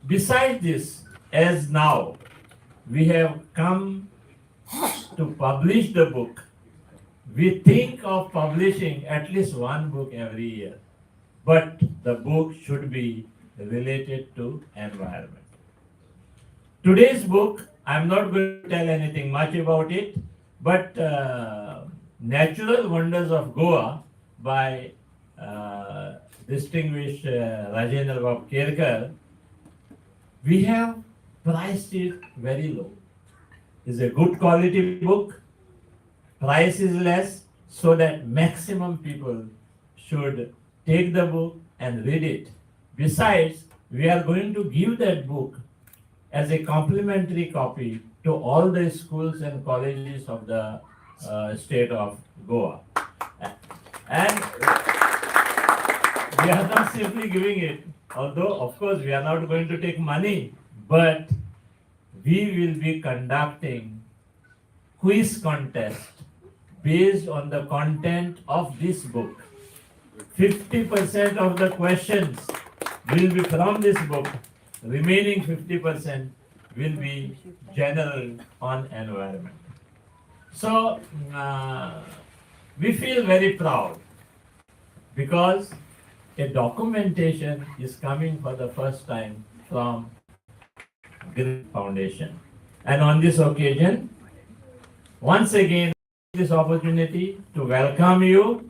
Besides this, as now we have come to publish the book, we think of publishing at least one book every year, but the book should be related to environment. Today's book, I'm not going to tell anything much about it, but Natural Wonders of Goa by distinguished Rajendra Kerkar, we have priced it very low. It's a good quality book, price is less, so that maximum people should take the book and read it. Besides, we are going to give that book as a complimentary copy to all the schools and colleges of the state of Goa. And we are not simply giving it, although of course we are not going to take money, but we will be conducting quiz contest based on the content of this book. 50% of the questions will be from this book. Remaining 50% will be general on environment. So we feel very proud because a documentation is coming for the first time from Green Foundation. And on this occasion, once again, this opportunity to welcome you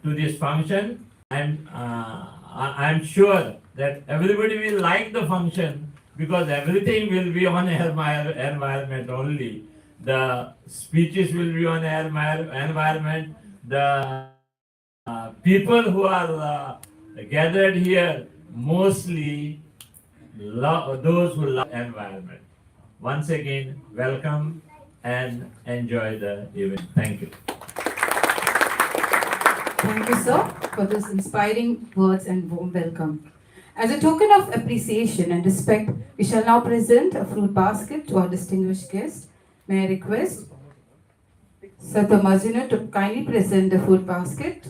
to this function. I'm sure that everybody will like the function because everything will be on environment only. The speeches will be on environment. The people who are gathered here mostly those who love environment. Once again, welcome and enjoy the event. Thank you. Thank you, sir, for this inspiring words and warm welcome. As a token of appreciation and respect, we shall now present a fruit basket to our distinguished guest. May I request Sata Majinu to kindly present the fruit basket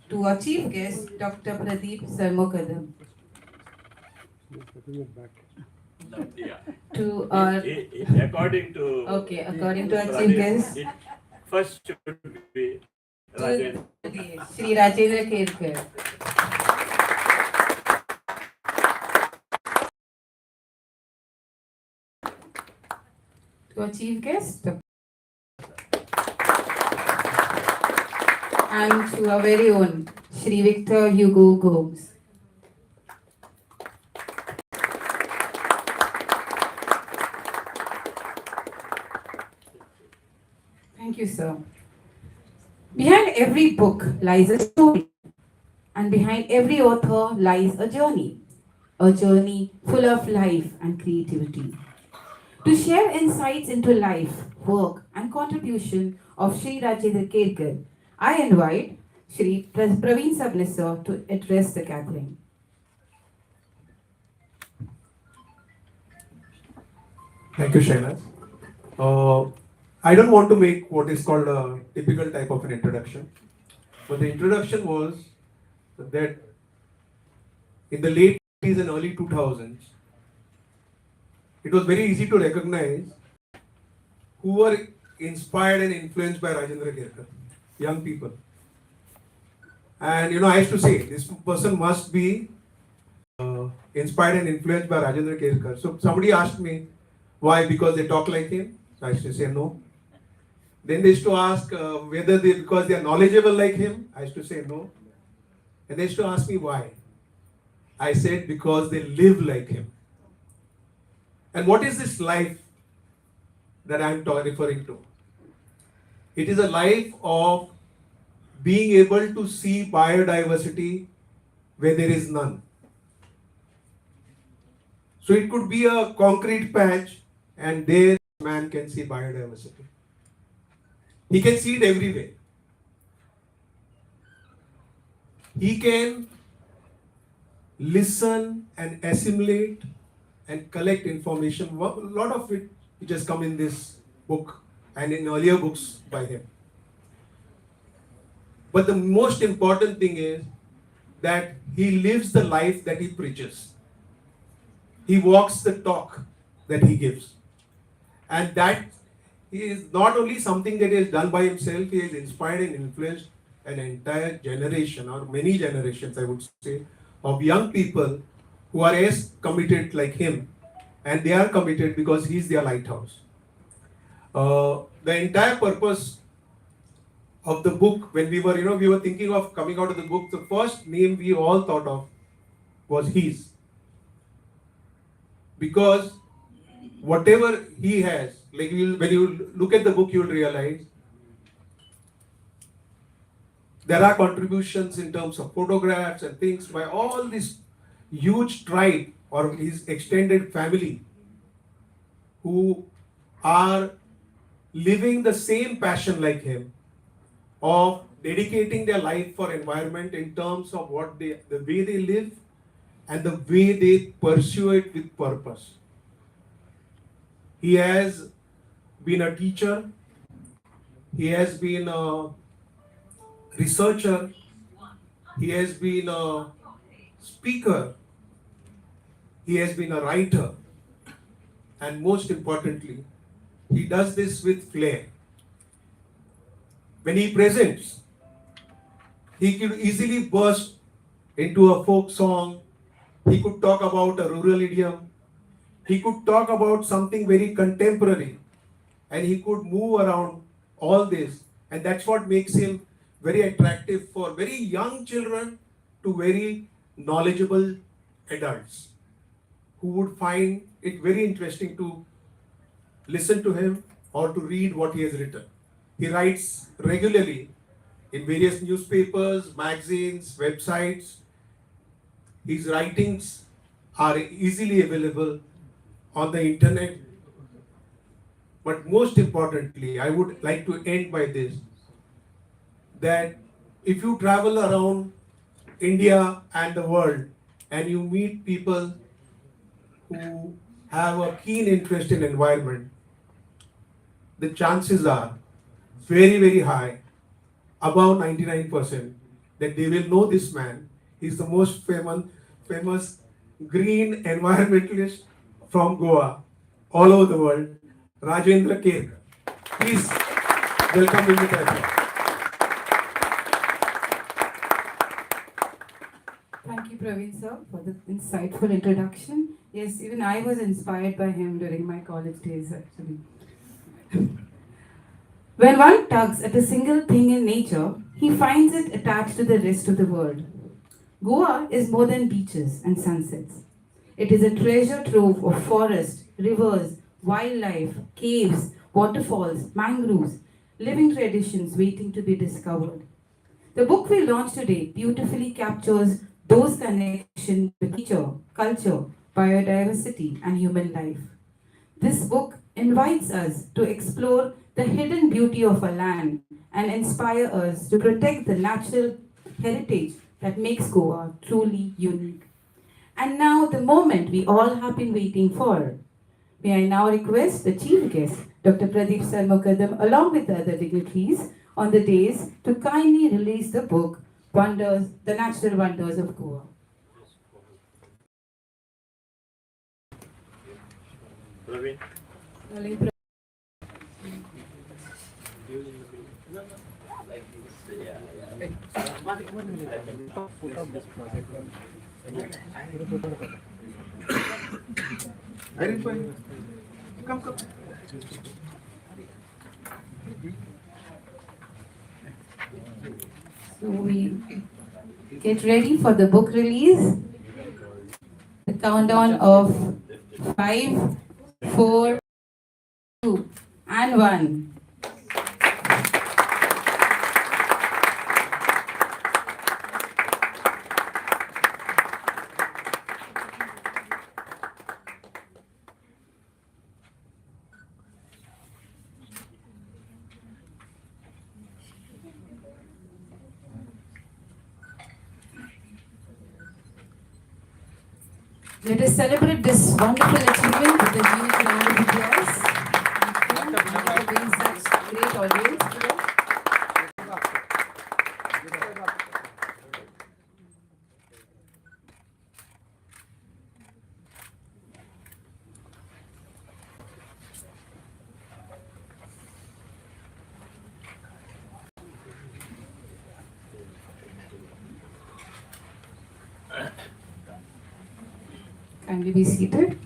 to our chief guest, Dr. Pradeep Sarmokadam. To our According to according to our chief guest, first should be Rajendra. Shri Rajendra Kerkar. To our chief guest, and to our very own Shri Victor Hugo Gomes. Thank you, sir. Behind every book lies a story, and behind every author lies a journey full of life and creativity. To share insights into life, work, and contribution of Shri Rajendra Kerkar, I invite Shri Praveen Sabnisar to address the gathering. Thank you, Shaila. I don't want to make what is called a typical type of an introduction, but the introduction was that in the late 80s and early 2000s, it was very easy to recognize who were inspired and influenced by Rajendra Kerkar, young people. And I used to say, this person must be inspired and influenced by Rajendra Kerkar. So somebody asked me, why? Because they talk like him? I used to say no. Then they used to ask whether because they are knowledgeable like him? I used to say no. And they used to ask me why? I said because they live like him. And what is this life that I am referring to? It is a life of being able to see biodiversity where there is none. So it could be a concrete patch and there man can see biodiversity. He can see it everywhere. He can listen and assimilate and collect information. A lot of it which has come in this book and in earlier books by him. But the most important thing is that he lives the life that he preaches. He walks the talk that he gives. And that is not only something that he has done by himself, he has inspired and influenced an entire generation, or many generations, I would say, of young people who are as committed like him. And they are committed because he is their lighthouse. The entire purpose of the book, when we were thinking of coming out of the book, the first name we all thought of was his. Because whatever he has, like when you look at the book, you'll realize there are contributions in terms of photographs and things by all this huge tribe or his extended family who are living the same passion like him of dedicating their life for environment in terms of the way they live and the way they pursue it with purpose. He has been a teacher, he has been a researcher, he has been a speaker, he has been a writer, and most importantly, he does this with flair. When he presents, he could easily burst into a folk song, he could talk about a rural idiom, he could talk about something very contemporary, and he could move around all this. And that's what makes him very attractive for very young children to very knowledgeable adults who would find it very interesting to listen to him or to read what he has written. He writes regularly in various newspapers, magazines, websites. His writings are easily available on the internet. But most importantly, I would like to end by this, that if you travel around India and the world and you meet people who have a keen interest in environment, the chances are very, very high, above 99%, that they will know this man. He's the most famous green environmentalist from Goa, all over the world, Rajendra Kerkar. Please welcome him with applause. Thank you, Praveen sir, for the insightful introduction. Yes, even I was inspired by him during my college days, actually. When one tugs at a single thing in nature, he finds it attached to the rest of the world. Goa is more than beaches and sunsets. It is a treasure trove of forests, rivers, wildlife, caves, waterfalls, mangroves, living traditions waiting to be discovered. The book we launch today beautifully captures those connections with nature, culture, biodiversity, and human life. This book invites us to explore the hidden beauty of our land and inspire us to protect the natural heritage that makes Goa truly unique. And now, the moment we all have been waiting for. May I now request the chief guest, Dr. Pradeep Sarmukadam, along with the other dignitaries on the dais, to kindly release the book, Wonders, The Natural Wonders of Goa. Darling Come. So we get ready for the book release. The countdown of 5, 4, 2, and 1. Let us celebrate this wonderful achievement with a huge round of applause. Thank you for being such great audience today. Kindly be seated.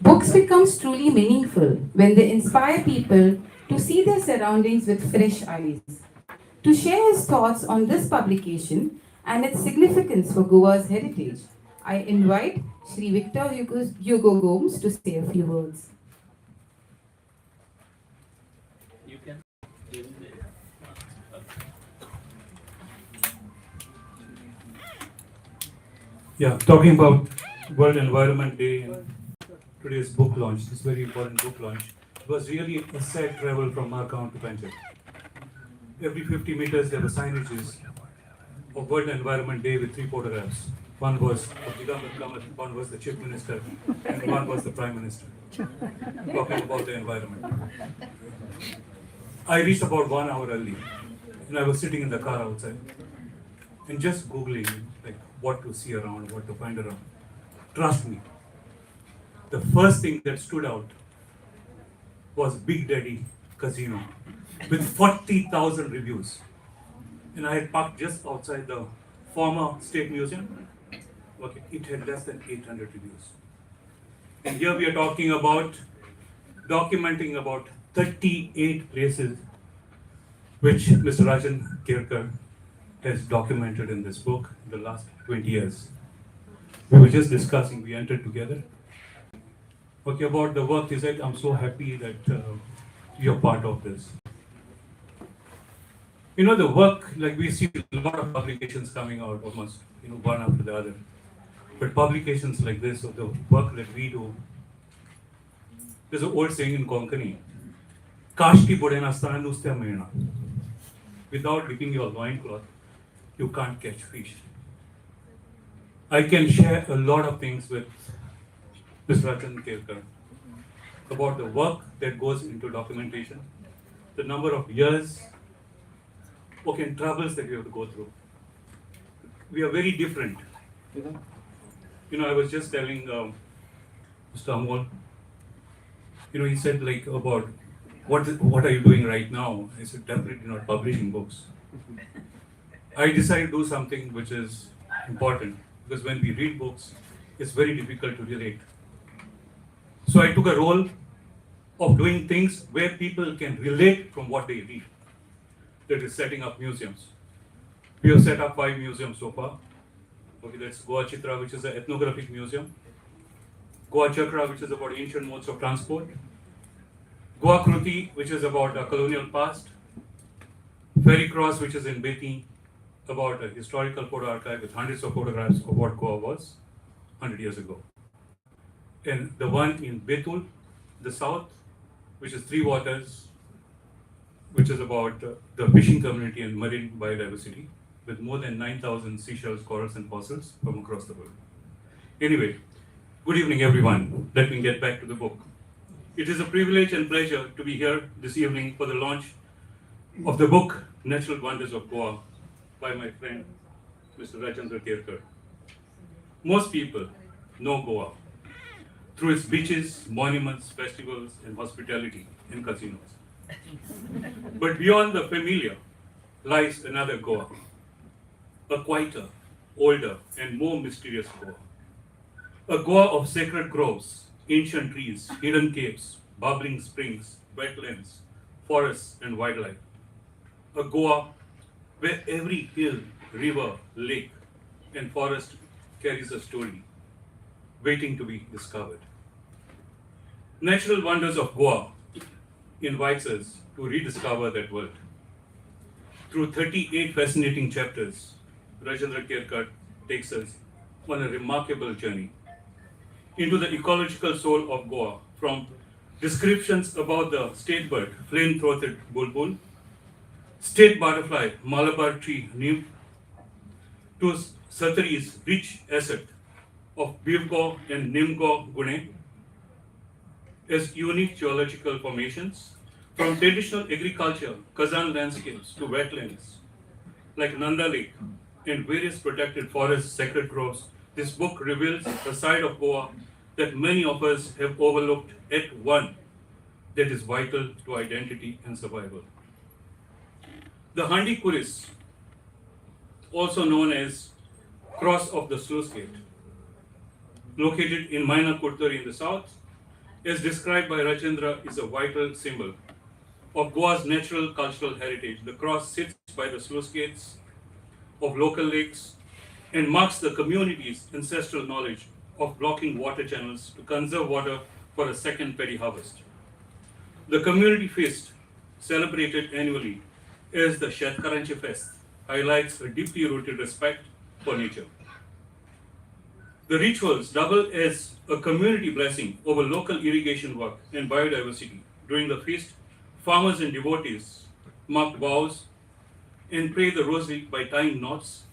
Books becomes truly meaningful when they inspire people to see their surroundings with fresh eyes. To share his thoughts on this publication and its significance for Goa's heritage, I invite Sri Victor Hugo Gomes to say a few words. You can give me. Yeah, talking about World Environment Day and today's book launch, this very important book launch, it was really a sad travel from Margaon to Panjab. Every 50 meters there were signages of World Environment Day with 3 photographs. One was of Digambar Kamath, one was the Chief Minister, and one was the Prime Minister, talking about the environment. I reached about 1 hour early, and I was sitting in the car outside, and just Googling, like, what to see around, what to find around. Trust me, the first thing that stood out was Big Daddy Casino with 40,000 reviews. And I had parked just outside the former State Museum. Okay, it had less than 800 reviews. And here we are talking about documenting about 38 places which Mr. Rajendra Kerkar has documented in this book in the last 20 years. We were just discussing, we entered together. Okay, about the work, he said, I'm so happy that you're part of this. You know, the work, like we see a lot of publications coming out almost, one after the other. But publications like this, or the work that we do, there's an old saying in Konkani, Kashti bodena stana nustya meena. Without dipping your loincloth, you can't catch fish. I can share a lot of things with Mr. Rajendra Kerkar about the work that goes into documentation, the number of years, and troubles that we have to go through. We are very different. I was just telling Mr. Amol, he said like about what are you doing right now? I said, definitely not publishing books. I decided to do something which is important because when we read books, it's very difficult to relate. So I took a role of doing things where people can relate from what they read. That is setting up museums. We have set up 5 museums so far. Okay, that's Goa Chitra, which is an ethnographic museum. Goa Chakra, which is about ancient modes of transport. Goa Kruti, which is about a colonial past. Ferry Cross, which is in Beti, about a historical photo archive with hundreds of photographs of what Goa was 100 years ago. And the one in Betul, the south, which is 3 waters, which is about the fishing community and marine biodiversity, with more than 9,000 seashells, corals, and fossils from across the world. Anyway, good evening, everyone. Let me get back to the book. It is a privilege and pleasure to be here this evening for the launch of the book, Natural Wonders of Goa, by my friend, Mr. Rajendra Kerkar. Most people know Goa through its beaches, monuments, festivals, and hospitality and casinos. But beyond the familiar lies another Goa, a quieter, older, and more mysterious Goa. A Goa of sacred groves, ancient trees, hidden caves, bubbling springs, wetlands, forests, and wildlife. A Goa where every hill, river, lake, and forest carries a story waiting to be discovered. Natural Wonders of Goa invites us to rediscover that world. Through 38 fascinating chapters, Rajendra Kerkar takes us on a remarkable journey into the ecological soul of Goa, from descriptions about the state bird, flame-throated bulbul, state butterfly, Malabar tree nymph, to Satari's rich asset of Bivgo and Nimgo Gune as unique geological formations, from traditional agriculture, Kazan landscapes, to wetlands like Nanda Lake and various protected forests, sacred groves. This book reveals a side of Goa that many of us have overlooked, at one that is vital to identity and survival. The Handi Kuris, also known as Cross of the Sluice Gate, located in Maina Kurtari in the south, is described by Rajendra is a vital symbol of Goa's natural cultural heritage. The cross sits by the sluice gates of local lakes and marks the community's ancestral knowledge of blocking water channels to conserve water for a second paddy harvest. The community feast, celebrated annually as the Kerkar Fest, highlights a deeply rooted respect for nature. The rituals double as a community blessing over local irrigation work and biodiversity. During the feast, farmers and devotees mark vows and pray the rosary by tying knots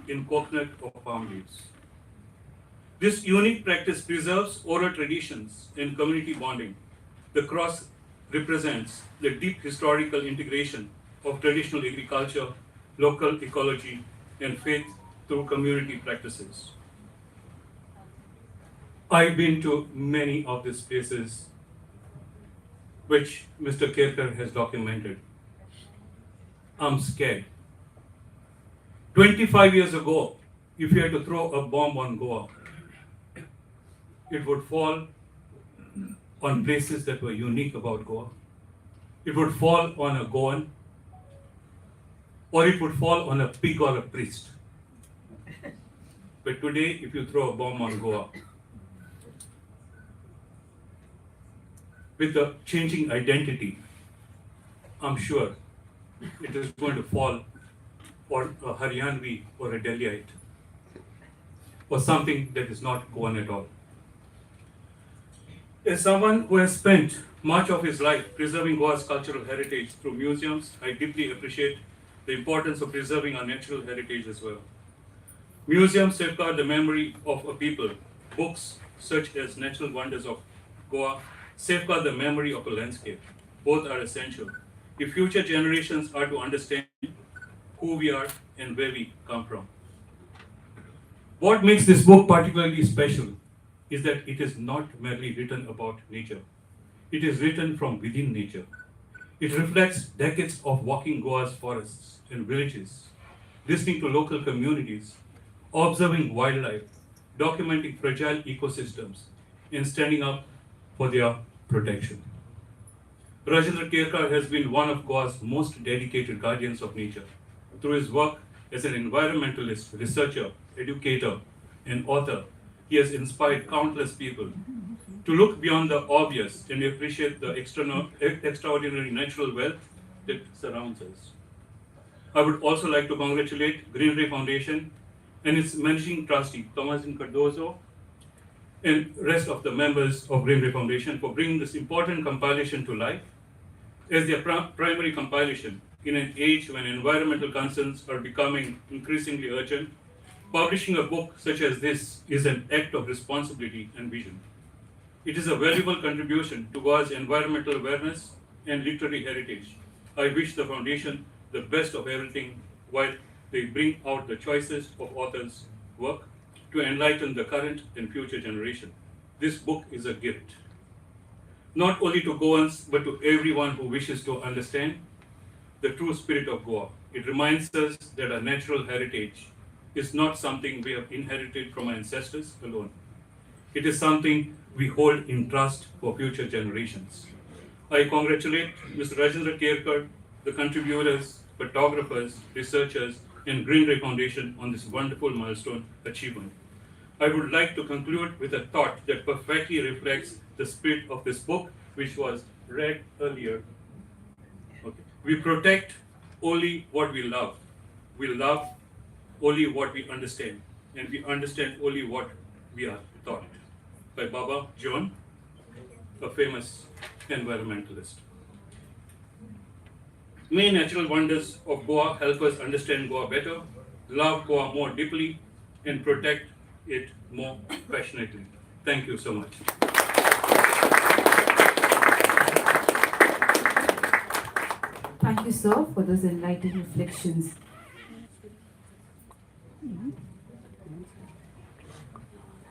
in coconut or palm leaves. This unique practice preserves oral traditions and community bonding. The cross represents the deep historical integration of traditional agriculture, local ecology, and faith through community practices. I've been to many of these places which Mr. Kerkar has documented. I'm scared. 25 years ago, if you had to throw a bomb on Goa, it would fall on places that were unique about Goa. It would fall on a Goan, or it would fall on a pig or a priest. But today, if you throw a bomb on Goa, with the changing identity, I'm sure it is going to fall on a Haryanvi or a Delhiite, or something that is not Goan at all. As someone who has spent much of his life preserving Goa's cultural heritage through museums, I deeply appreciate the importance of preserving our natural heritage as well. Museums safeguard the memory of a people. Books such as Natural Wonders of Goa safeguard the memory of a landscape. Both are essential if future generations are to understand who we are and where we come from. What makes this book particularly special is that it is not merely written about nature. It is written from within nature. It reflects decades of walking Goa's forests and villages, listening to local communities, observing wildlife, documenting fragile ecosystems, and standing up for their protection. Rajendra Kerkar has been one of Goa's most dedicated guardians of nature. Through his work as an environmentalist, researcher, educator, and author, he has inspired countless people to look beyond the obvious and appreciate the extraordinary natural wealth that surrounds us. I would also like to congratulate Greenery Foundation and its managing trustee, Thomasin Cardozo, and rest of the members of Greenery Foundation for bringing this important compilation to life as their primary compilation in an age when environmental concerns are becoming increasingly urgent. Publishing a book such as this is an act of responsibility and vision. It is a valuable contribution to Goa's environmental awareness and literary heritage. I wish the Foundation the best of everything while they bring out the choices of authors' work to enlighten the current and future generation. This book is a gift, not only to Goans, but to everyone who wishes to understand the true spirit of Goa. It reminds us that our natural heritage is not something we have inherited from our ancestors alone. It is something we hold in trust for future generations. I congratulate Mr. Rajendra Kerkar, the contributors, photographers, researchers, and Greenery Foundation on this wonderful milestone achievement. I would like to conclude with a thought that perfectly reflects the spirit of this book, which was read earlier. Okay. We protect only what we love. We love only what we understand. And we understand only what we are taught. By Baba John, a famous environmentalist. May natural wonders of Goa help us understand Goa better, love Goa more deeply, and protect it more passionately. Thank you so much. Thank you, sir, for those enlightening reflections.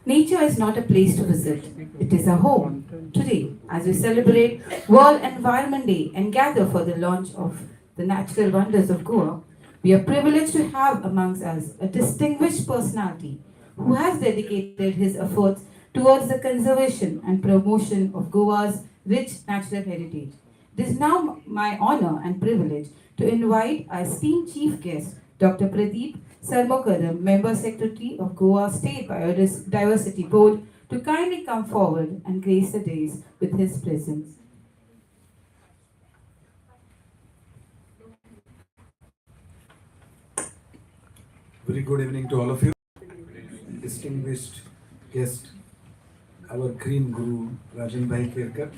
Nature is not a place to visit, it is a home. Today, as we celebrate World Environment Day and gather for the launch of the natural wonders of Goa, we are privileged to have amongst us a distinguished personality who has dedicated his efforts towards the conservation and promotion of Goa's rich natural heritage. It is now my honor and privilege to invite our esteemed chief guest, Dr. Pradeep Sarmokaram, Member Secretary of Goa State Biodiversity Board, to kindly come forward and grace the days with his presence. Very good evening to all of you. Distinguished guest, our green guru, Rajendra Kerkar.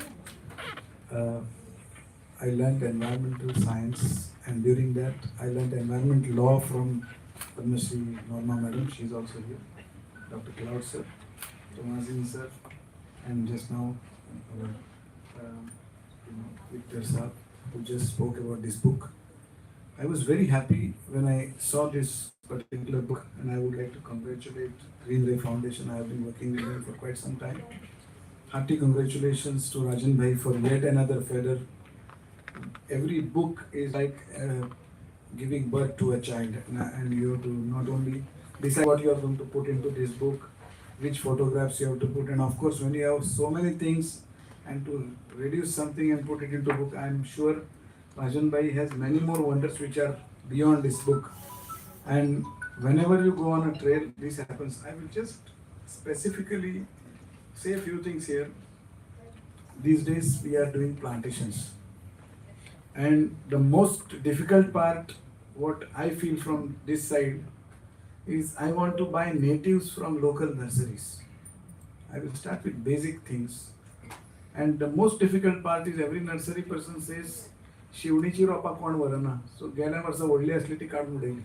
I learned environmental science, and during that I learned environmental law from Padmasri Norma Madam. She is also here. Dr. Cloud sir, Tomazini sir, and just now our Victor sir, who just spoke about this book. I was very happy when I saw this particular book, and I would like to congratulate Greenway Foundation. I have been working with them for quite some time. Hearty congratulations to Rajan Bhai for yet another feather. Every book is like giving birth to a child, and you have to not only decide what you are going to put into this book, which photographs you have to put, and of course when you have so many things and to reduce something and put it into book, I am sure Rajan Bhai has many more wonders which are beyond this book. And whenever you go on a trail, this happens. I will just specifically say a few things here. These days we are doing plantations. And the most difficult part, what I feel from this side, is I want to buy natives from local nurseries. I will start with basic things. And the most difficult part is every nursery person says, शिवणीची रोपा कोण वरना, सो गेल्या वर्सा व्हडली असली ती काडून उडयली.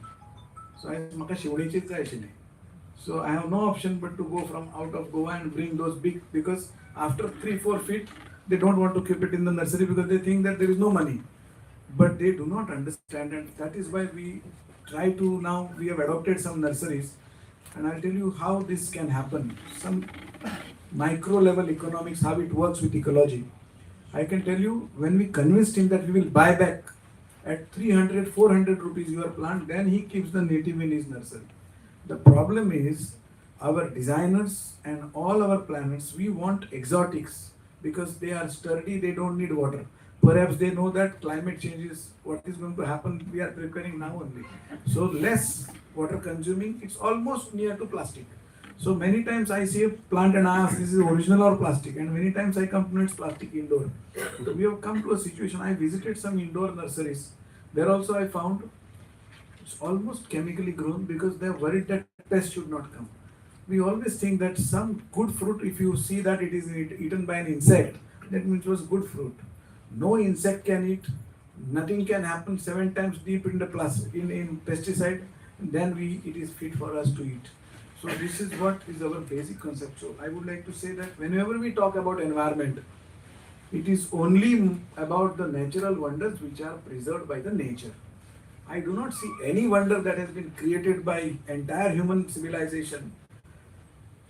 सो म्हाका शिवणीचीच जाय आशिल्ली. So I have no option but to go from out of Goa and bring those big, because after 3-4 feet they don't want to keep it in the nursery because they think that there is no money. But they do not understand, and that is why we try to, now we have adopted some nurseries, and I'll tell you how this can happen. Some micro level economics, how it works with ecology. I can tell you, when we convinced him that we will buy back at 300-400 rupees your plant, then he keeps the native in his nursery. The problem is, our designers and all our planners, we want exotics because they are sturdy, they don't need water. Perhaps they know that climate change is what is going to happen, we are preparing now only. So less water consuming, it's almost near to plastic. So many times I see a plant and I ask, this is original or plastic? And many times I come to know it's plastic indoor. So we have come to a situation, I visited some indoor nurseries. There also I found it's almost chemically grown because they are worried that pests should not come. We always think that some good fruit, if you see that it is eaten by an insect, that means it was good fruit. No insect can eat, nothing can happen 7 times deep in the in pesticide, and then it is fit for us to eat. So this is what is our basic concept. So I would like to say that whenever we talk about environment, it is only about the natural wonders which are preserved by the nature. I do not see any wonder that has been created by entire human civilization,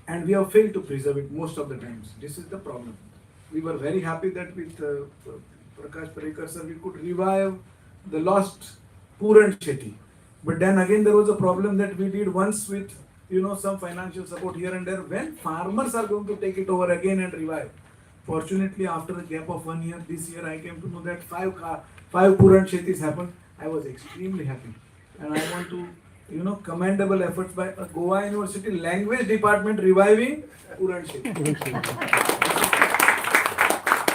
and we have failed to preserve it most of the times. This is the problem. We were very happy that with Prakash Parikar sir, we could revive the lost Puran Shetty. But then again there was a problem that we did once with some financial support here and there. When farmers are going to take it over again and revive? Fortunately, after a gap of 1 year, this year I came to know that five Puran Shettis happened. I was extremely happy, and I want to commendable efforts by Goa University Language Department reviving Puran Shetty.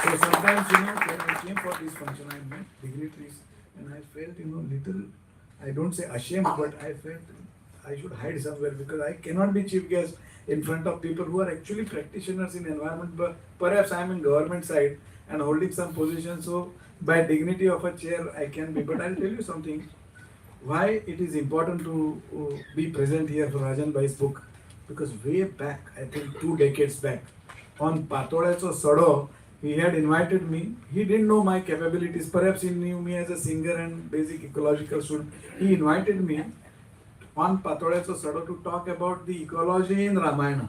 So sometimes when I came for this function, I met dignitaries and I felt little, I don't say ashamed, but I felt I should hide somewhere because I cannot be chief guest in front of people who are actually practitioners in environment. But perhaps I am in government side and holding some position, so by dignity of a chair I can be. But I'll tell you something, why it is important to be present here for Rajan Bhai's book, because way back, I think 2 decades back, on Patolecho Sado, he had invited me. He didn't know my capabilities. Perhaps he knew me as a singer and basic ecological student. He invited me on Patolecho Sado to talk about the ecology in Ramayana.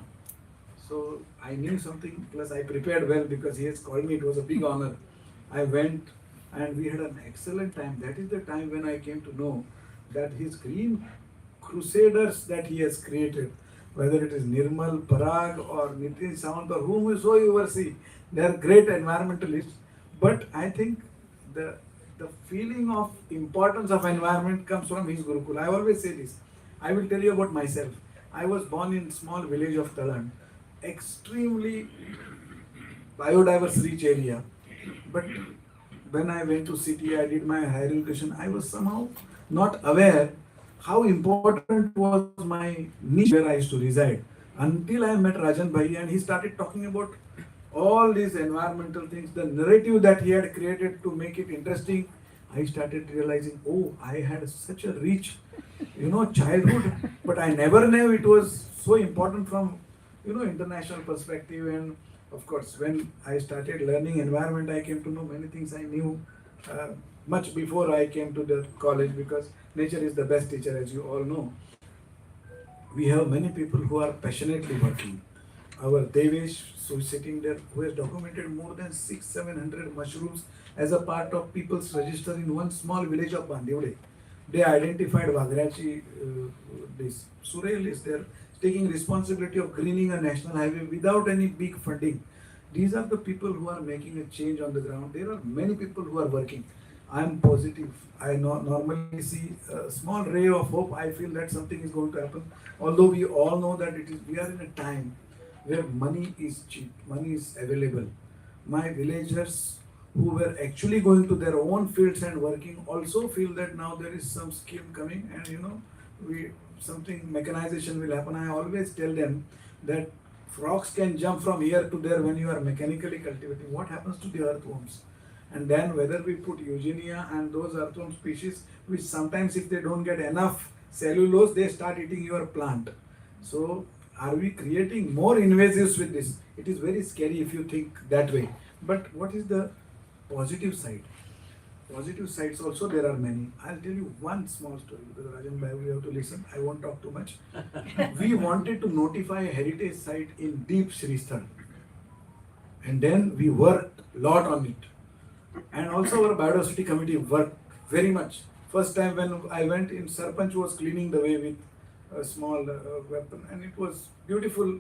So I knew something, plus I prepared well because he has called me. It was a big honor. I went and we had an excellent time. That is the time when I came to know that his green crusaders that he has created, whether it is Nirmal, Parag or Nitin Sawant or whomsoever see, they are great environmentalists. But I think the the feeling of importance of environment comes from his Gurukul. I always say this. I will tell you about myself. I was born in small village of Talan, extremely biodiverse rich area. But when I went to city, I did my higher education, I was somehow not aware how important was my niche where I used to reside. Until I met Rajan Bhai and he started talking about all these environmental things, the narrative that he had created to make it interesting, I started realizing, oh, I had such a rich, childhood, but I never knew it was so important from, international perspective. And of course, when I started learning environment, I came to know many things I knew uh, much before I came to the college, because nature is the best teacher, as you all know. We have many people who are passionately working. Our Devesh, who is sitting there, who has documented more than 600-700 mushrooms as a part of people's register in one small village of Bandivde. They identified Vagrachi, this Surel is there, taking responsibility of greening a national highway without any big funding. These are the people who are making a change on the ground. There are many people who are working. I am positive. I normally see a small ray of hope. I feel that something is going to happen. Although we all know that we are in a time where money is cheap, money is available. My villagers who were actually going to their own fields and working also feel that now there is some scheme coming, and something mechanization will happen. I always tell them that frogs can jump from here to there when you are mechanically cultivating. What happens to the earthworms? And then whether we put eugenia and those earthworm species, which sometimes if they don't get enough cellulose, they start eating your plant. So are we creating more invasives with this? It is very scary if you think that way. But what is the positive side? Positive sides also there are many. I'll tell you one small story, because Rajan Bhai, we have to listen. I won't talk too much. We wanted to notify a heritage site in deep Sristhal. And then we worked a lot on it. And also our biodiversity committee worked very much. First time when I went in, Sarpanch was cleaning the way with a small weapon, and it was beautiful,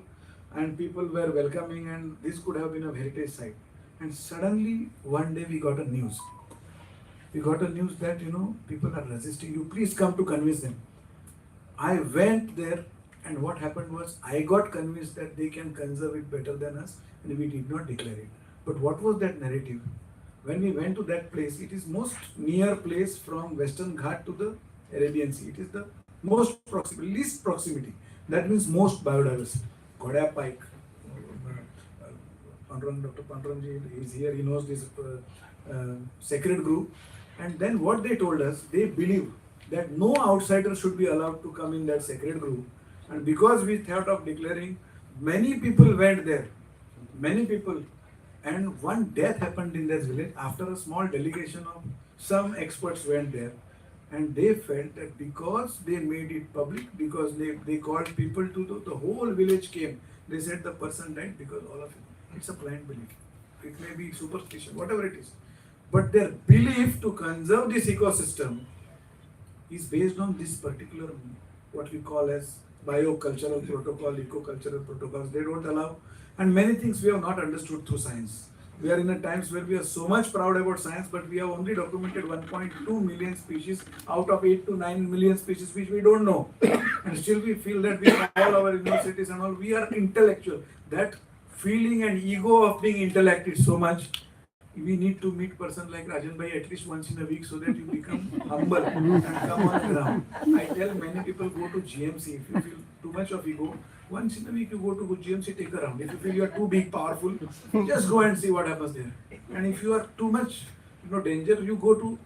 and people were welcoming, and this could have been a heritage site. And suddenly one day we got a news. We got a news that people are resisting you. Please come to convince them. I went there, and what happened was I got convinced that they can conserve it better than us, and we did not declare it. But what was that narrative? When we went to that place, it is most near place from Western Ghat to the Arabian Sea. It is the most least proximity. That means most biodiversity. Ghoda Pike, Dr. Panduranji is here, he knows this sacred group. And then what they told us, they believe that no outsider should be allowed to come in that sacred group. And because we thought of declaring, many people went there. Many people. And one death happened in this village after a small delegation of some experts went there. And they felt that because they made it public, because they called people to the whole village came. They said the person died because all of it. It's a blind belief. It may be superstition, whatever it is. But their belief to conserve this ecosystem is based on this particular, what we call as biocultural protocol, eco-cultural protocols. They don't allow, and many things we have not understood through science. We are in a times where we are so much proud about science, but we have only documented 1.2 million species out of 8 to 9 million species which we don't know. And still we feel that we have all our universities and all, we are intellectual. That feeling and ego of being intellect is so much. We need to meet person like Rajan Bhai at least once in a week so that you become humble and come on the ground. I tell many people, go to GMC. If you feel too much of ego, once in a week you go to GMC, take a round. If you feel you are too big, powerful, just go and see what happens there. And if you are too much, danger, you go to,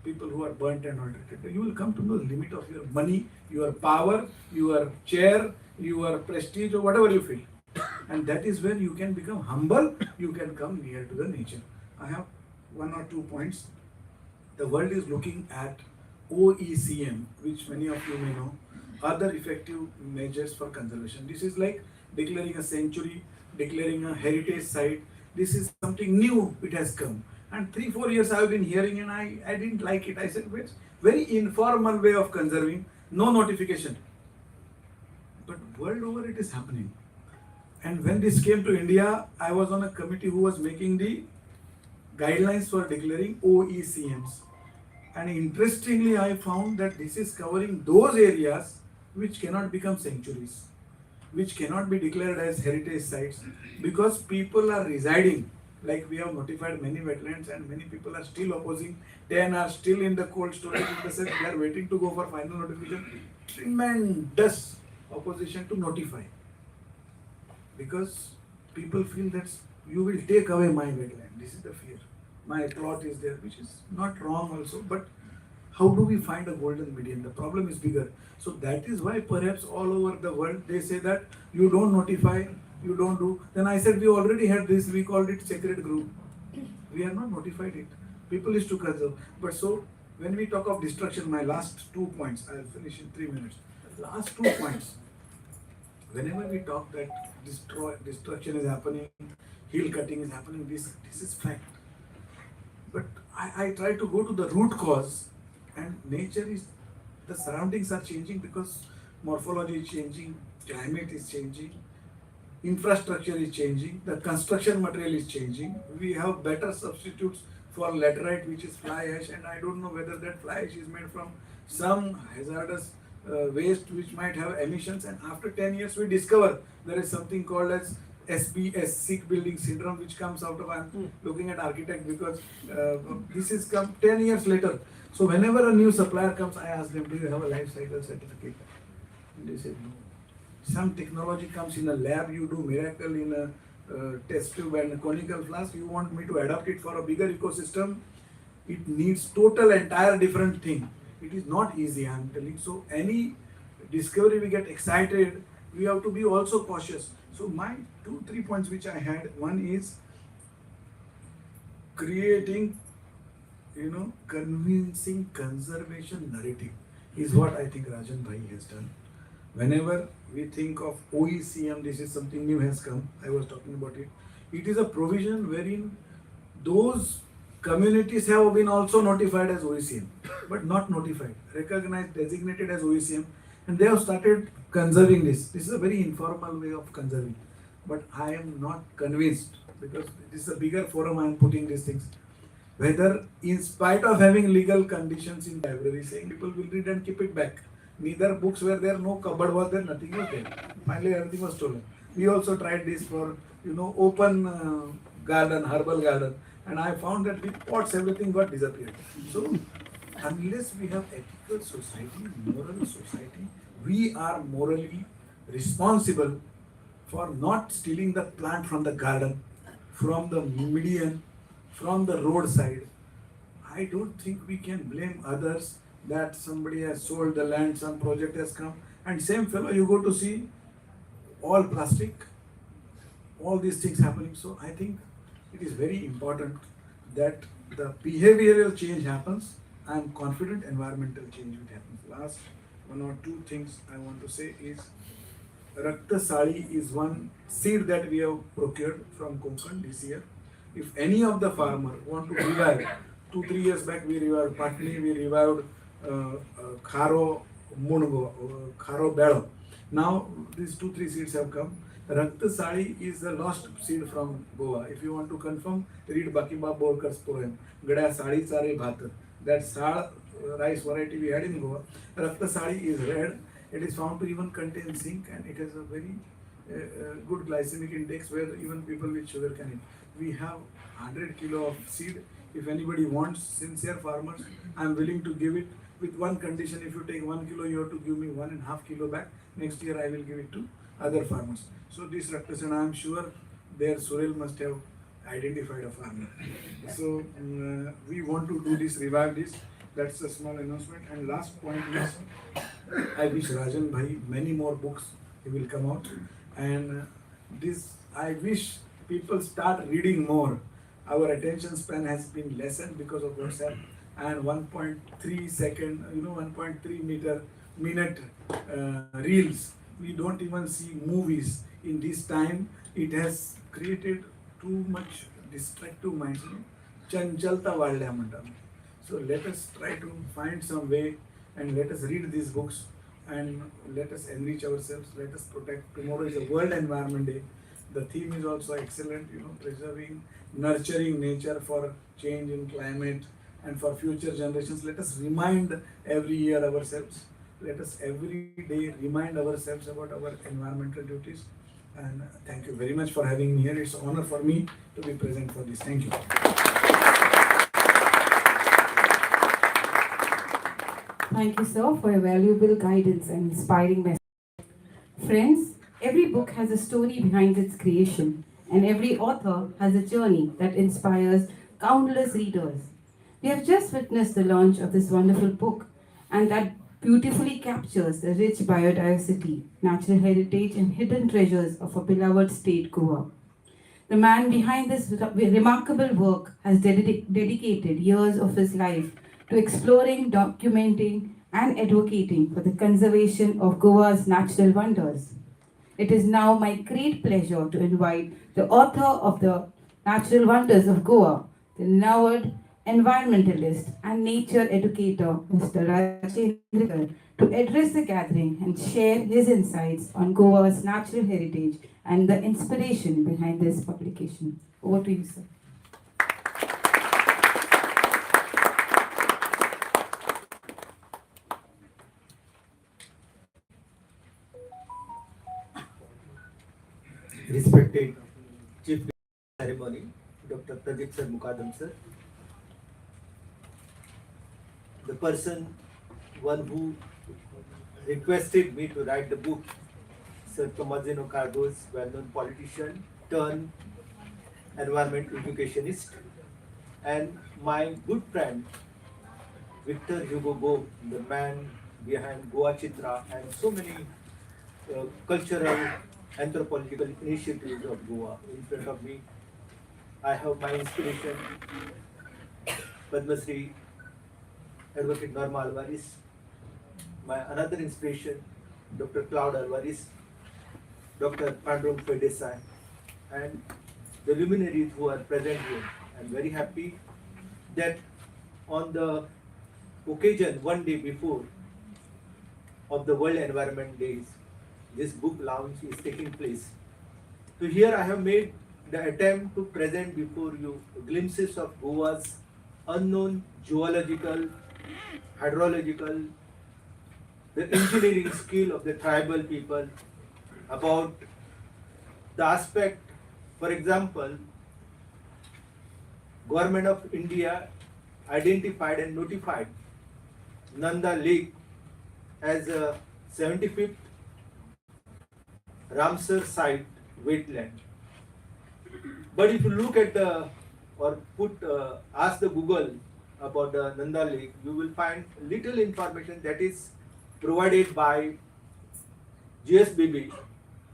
people who are burnt and all. You will come to know the limit of your money, your power, your chair, your prestige, or whatever you feel. And that is when you can become humble, you can come near to the nature. I have 1 or 2 points. The world is looking at OECM, which many of you may know, other effective measures for conservation. This is like declaring a sanctuary, declaring a heritage site, this is something new, it has come. And 3-4 years I have been hearing and I didn't like it. I said, "Wait, very informal way of conserving, no notification." But world over it is happening. And when this came to India, I was on a committee who was making the guidelines for declaring OECMs. And interestingly, I found that this is covering those areas which cannot become sanctuaries, which cannot be declared as heritage sites, because people are residing. Like we have notified many wetlands and many people are still opposing, 10 are still in the cold storage in the sense they are waiting to go for final notification. Tremendous opposition to notify, because people feel that you will take away my wetland. This is the fear. My plot is there, which is not wrong also, but how do we find a golden median? The problem is bigger. So that is why perhaps all over the world they say that you don't notify, you don't do. Then I said we already had this, we called it sacred group. We are not notified it. People is to conserve. But so when we talk of destruction, my last 2 points, I'll finish in 3 minutes. Last 2 points. Whenever we talk that destruction is happening, hill cutting is happening, this is fact. But I try to go to the root cause, and nature is, the surroundings are changing because morphology is changing, climate is changing, infrastructure is changing, the construction material is changing. We have better substitutes for laterite, which is fly ash, and I don't know whether that fly ash is made from some hazardous waste which might have emissions, and after 10 years we discover there is something called as SBS, sick building syndrome, which comes out of, I'm looking at architect because this is come 10 years later. So whenever a new supplier comes, I ask them, do you have a life cycle certificate? And they say no. Some technology comes in a lab, you do miracle in a test tube and a conical flask, you want me to adapt it for a bigger ecosystem, it needs total entire different thing. It is not easy, I am telling. So any discovery we get excited, we have to be also cautious. So my 2-3 points which I had, one is creating, convincing conservation narrative is what I think Rajan Bhai has done. Whenever we think of OECM, this is something new has come, I was talking about it. It is a provision wherein those communities have been also notified as OECM, but not notified, recognized, designated as OECM, and they have started conserving this. This is a very informal way of conserving, but I am not convinced, because this is a bigger forum I am putting these things, whether in spite of having legal conditions in library saying people will read and keep it back, neither books were there, no cupboard was there, nothing was there. Finally everything was stolen. We also tried this for, open garden, herbal garden, and I found that with pots everything got disappeared. So unless we have ethical society, moral society, we are morally responsible for not stealing the plant from the garden, from the median, from the roadside. I don't think we can blame others that somebody has sold the land, some project has come, and same fellow you go to see all plastic, all these things happening. So I think it is very important that the behavioral change happens. I am confident environmental change will happen. Last 1 or 2 things I want to say is, Rakta Sari is one seed that we have procured from Konkan this year. If any of the farmer want to revive, 2-3 years back we revived Patni, we revived Kharo Mungo, Kharo Belo. Now these 2-3 seeds have come. Rakta Sari is the lost seed from Goa. If you want to confirm, read Bakimba Borkar's poem, Gada Sari Sare Bhat. That Sar rice variety we had in Goa. Rakta Sari is red. It is found to even contain zinc, and it has a very good glycemic index where even people with sugar can eat. We have 100 kilo of seed. If anybody wants, sincere farmers, I am willing to give it with one condition. If you take 1 kilo, you have to give me 1.5 kilo back. Next year I will give it to other farmers. So this Raktasan, I am sure their Surel must have identified a farmer. So we want to do this, revive this. That's a small announcement. And last point is, I wish Rajan Bhai many more books he will come out. And this, I wish people start reading more. Our attention span has been lessened because of WhatsApp, and 1.3 second, 1.3 minute reels. We don't even see movies. In this time, it has created too much distractive minds, chanchalta वाढल्या म्हणतात. So let us try to find some way and let us read these books and let us enrich ourselves. Let us protect. Tomorrow is a World Environment Day. The theme is also excellent, preserving, nurturing nature for change in climate and for future generations. Let us remind every year ourselves. Let us every day remind ourselves about our environmental duties. And thank you very much for having me here. It's an honor for me to be present for this. Thank you. Thank you, sir, for your valuable guidance and inspiring message. Friends, every book has a story behind its creation, and every author has a journey that inspires countless readers. We have just witnessed the launch of this wonderful book, and that beautifully captures the rich biodiversity, natural heritage, and hidden treasures of our beloved state, Goa. The man behind this remarkable work has dedicated years of his life to exploring, documenting, and advocating for the conservation of Goa's natural wonders. It is now my great pleasure to invite the author of the Natural Wonders of Goa, the renowned environmentalist and nature educator, Mr. Rajendra, to address the gathering and share his insights on Goa's natural heritage and the inspiration behind this publication. Over to you, sir. Respected Chief Ceremony, Dr. Pradeep Sir Mukadam Sir, the one who requested me to write the book, Sir Tomazino Cardo's well-known politician turned environment educationist, and my good friend Victor Hugo Go, the man behind Goa Chitra and so many cultural anthropological initiatives of Goa. In front of me, I have my inspiration, Padma Shri Advocate Norma Alvarez, my another inspiration, Dr. Claude Alvarez, Dr. Pandrum Fedesai, and the luminaries who are present here. I'm very happy that on the occasion, one day before of the World Environment Days, this book launch is taking place. So here I have made the attempt to present before you glimpses of Goa's unknown geological, hydrological, the engineering skill of the tribal people, about the aspect, for example, Government of India identified and notified Nanda Lake as a 75th Ramsar site wetland. But if you look at ask the Google about the Nanda Lake, you will find little information that is provided by GSBB,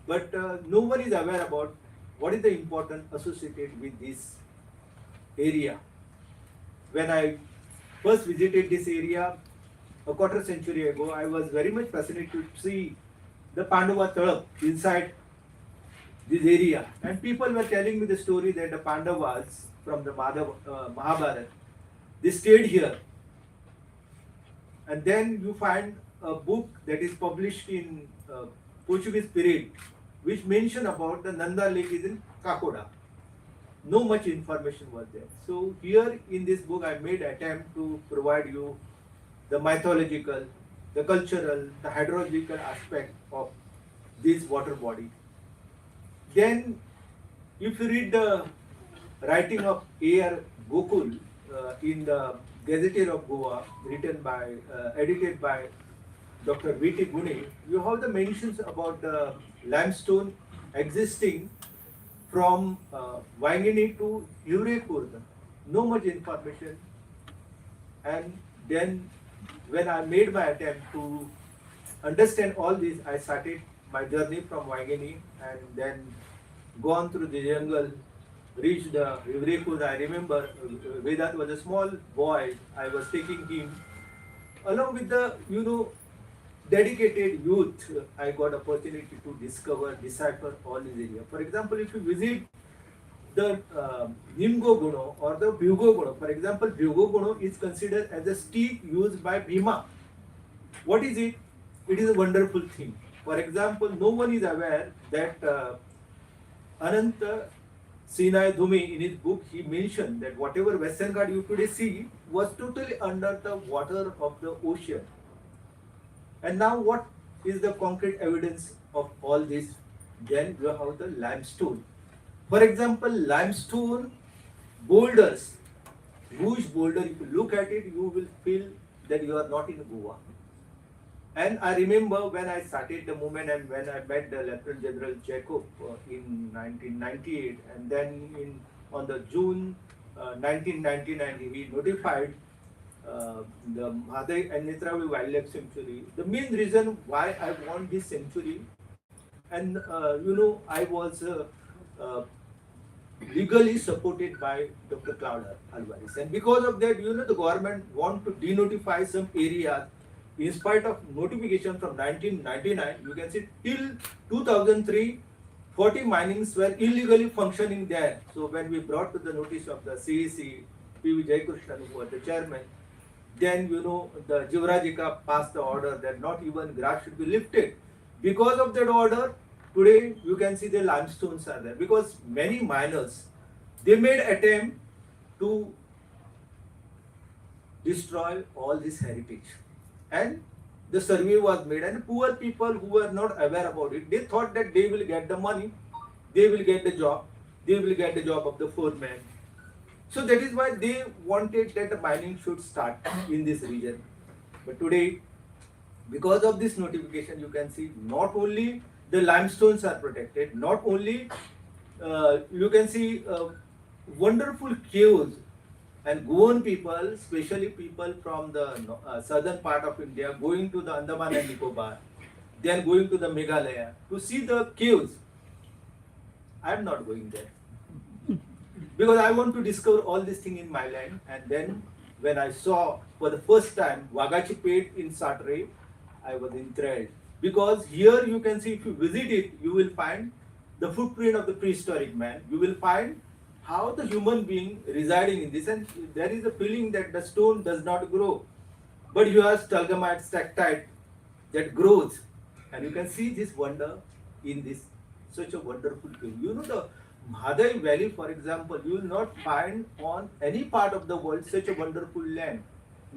but no one is aware about what is the importance associated with this area. When I first visited this area a quarter century ago, I was very much fascinated to see the Pandava Talab inside this area, and people were telling me the story that the Pandavas from the Mahabharata, they stayed here, and then you find a book that is published in Portuguese period, which mention about the Nanda Lake is in Kakoda. No much information was there. So here in this book, I made attempt to provide you the mythological, the cultural, the hydrological aspect of this water body. Then, if you read the writing of A.R. Gokul in the Gazetteer of Goa, edited by Dr. V.T. Gune, you have the mentions about the limestone existing from Wangini to Urekur. No much information. And then when I made my attempt to understand all this, I started my journey from Wangini and then gone through the jungle, reached the Urekur. I remember Vedant was a small boy. I was taking him along with the, dedicated youth. I got opportunity to discover, decipher all these areas. For example, if you visit the Nimgo Guno or the Bhugo Guno. For example, Bhugo Guno is considered as a stick used by Bhima. What is it? It is a wonderful thing. For example, no one is aware that Ananta Sinai Dhumi in his book he mentioned that whatever Western Ghat you today see was totally under the water of the ocean. And now what is the concrete evidence of all this? Then you have the limestone. For example, limestone boulders, huge boulder, if you look at it, you will feel that you are not in Goa. And I remember when I started the movement and when I met the Lieutenant General Jacob in 1998, and then on the June 1999, he notified the Madai and Netravi Wildlife Sanctuary. The main reason why I want this sanctuary, and I was legally supported by Dr. Claude Alvarez, and because of that, the government want to denotify some areas. In spite of notification from 1999, you can see till 2003, 40 minings were illegally functioning there. So when we brought to the notice of the CEC, P.V. Jaykrishnan, who was the chairman, then the Jivrajika passed the order that not even grass should be lifted. Because of that order, today you can see the limestones are there. Because many miners, they made attempt to destroy all this heritage. And the survey was made, and poor people who were not aware about it, they thought that they will get the money, they will get the job, they will get the job of the foreman. So that is why they wanted that the mining should start in this region. But today, because of this notification, you can see not only the limestones are protected, not only you can see wonderful caves. And Goan people, especially people from the southern part of India, going to the Andaman and Nicobar, then going to the Meghalaya to see the caves. I am not going there because I want to discover all this thing in my land. And then when I saw for the first time Wagachi Pet in Satray, I was enthralled because here you can see, if you visit it, you will find the footprint of the prehistoric man. You will find how the human being residing in this, and there is a feeling that the stone does not grow, but you have stalagmite, stalactite that grows, and you can see this wonder in this such a wonderful thing. The Madai Valley, for example, you will not find on any part of the world such a wonderful land.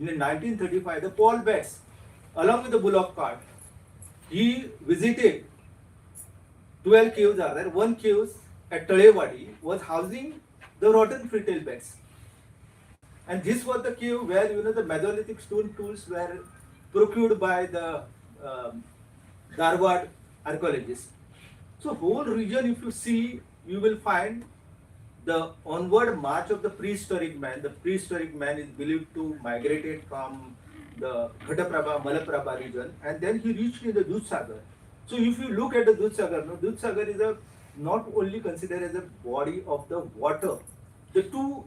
In 1935, the Paul Betts, along with the bullock cart, he visited 12 caves are there. One cave at Talewadi was housing the rotten free-tail bats. And this was the cave where the Mesolithic stone tools were procured by the Dharwad archaeologists. So whole region, if you see, you will find the onward march of the prehistoric man. The prehistoric man is believed to migrated from the Ghataprabha, Malaprabha region, and then he reached in the Dudhsagar. So if you look at the Dudhsagar, Dudhsagar is not only considered as a body of the water. The two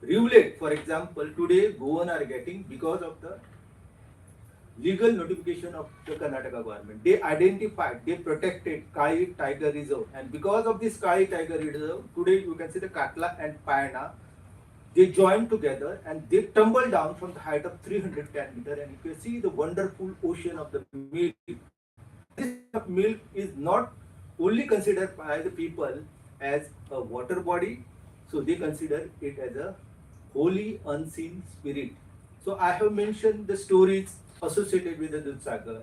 rivulet, for example, today Goan are getting because of the legal notification of the Karnataka government. They identified, they protected Kali Tiger Reserve, and because of this Kali Tiger Reserve, today you can see the Katla and Payana, they joined together and they tumble down from the height of 310 meters, and you can see the wonderful ocean of the milk. This milk is not only considered by the people as a water body, so they consider it as a holy unseen spirit. So I have mentioned the stories associated with the Dudhsagar,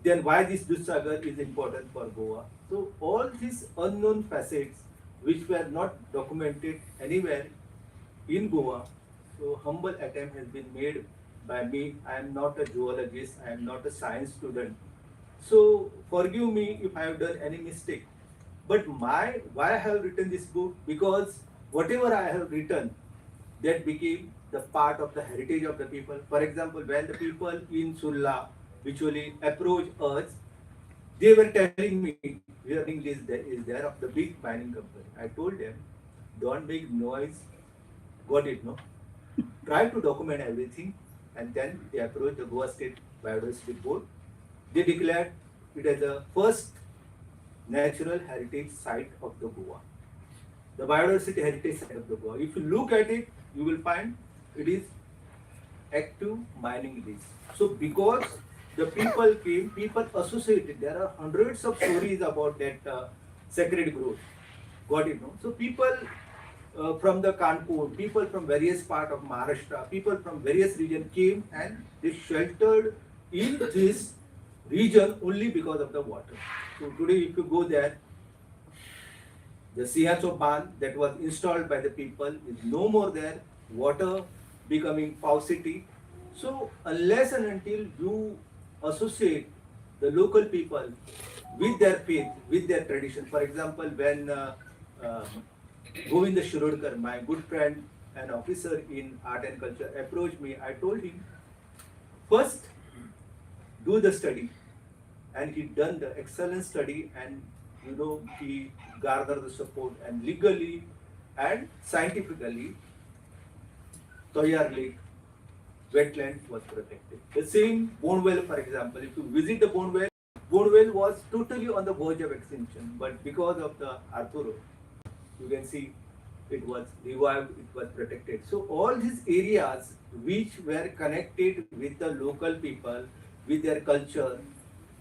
then why this Dudhsagar is important for Goa. So all these unknown facets which were not documented anywhere in Goa, so humble attempt has been made by me. I am not a zoologist, I am not a science student. So forgive me if I have done any mistake. But why I have written this book? Because whatever I have written, that became the part of the heritage of the people. For example, when the people in Sulla visually approach us, they were telling me, hearing this is there of the big mining company. I told them, don't make noise. Got it, no? Try to document everything, and then they approached the Goa State Biodiversity Board. They declared it as the first natural heritage site of the Goa. the biodiversity heritage site of the Goa. If you look at it, you will find it is active mining lease. So because the people came, people associated. There are hundreds of stories about that sacred grove. Got it? No? So people from the Kanpur, people from various part of Maharashtra, people from various region came and they sheltered in this region only because of the water. So today, if you go there, the Sihacho Ban that was installed by the people is no more there. Water becoming paucity. So unless and until you associate the local people with their faith, with their tradition. For example, when Govinda Shirodkar, my good friend and officer in art and culture, approached me, I told him, first do the study. And he done the excellent study, and he gathered the support, and legally and scientifically Toyar Lake wetland was protected. The same bone well, for example, if you visit the bone well was totally on the verge of extinction, but because of the Arturo, you can see it was revived, it was protected. So all these areas which were connected with the local people, with their culture,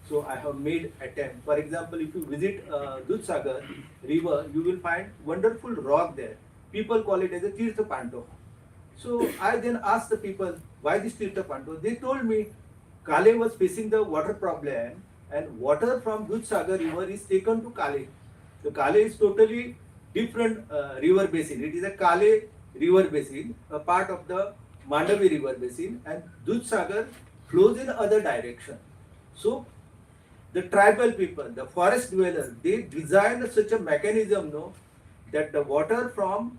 so I have made attempt. For example, if you visit Dudhsagar river, you will find wonderful rock there. People call it as a Tirtha Panto. So I then asked the people, why this Tirtha Panto? They told me Kale was facing the water problem, and water from Dudhsagar river is taken to Kale. So Kale is totally different river basin. It is a Kale river basin, a part of the Mandavi river basin, and Dudhsagar flows in other direction. So the tribal people, the forest dwellers, they designed such a mechanism, that the water from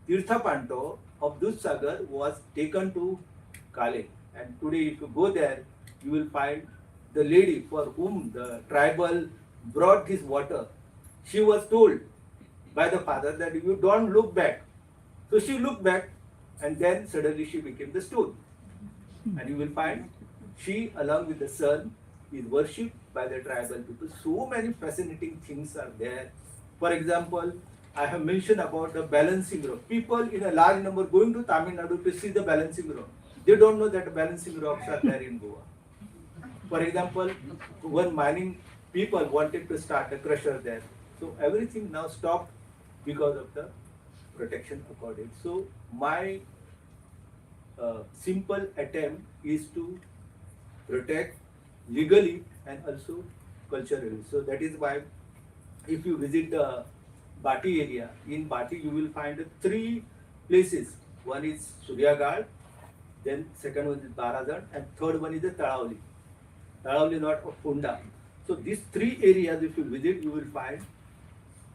Tirtha Panto of Dudhsagar was taken to Kale. And today, if you go there, you will find the lady for whom the tribal brought this water. She was told by the father that if you don't look back. So she looked back, and then suddenly she became the stone. And you will find she, along with the son, is worshipped by the tribal people. So many fascinating things are there. For example, I have mentioned about the balancing rock. People in a large number going to Tamil Nadu to see the balancing rock. They don't know that balancing rocks are there in Goa. For example, when mining people wanted to start a crusher there. So everything now stopped because of the protection accorded. So my simple attempt is to protect legally and also culturally. So that is why if you visit the Bati area, in Bati you will find 3 places. One is Suryagad, then second one is Barazan, and third one is the Talavli. Talavli not of Punda. So these 3 areas if you visit, you will find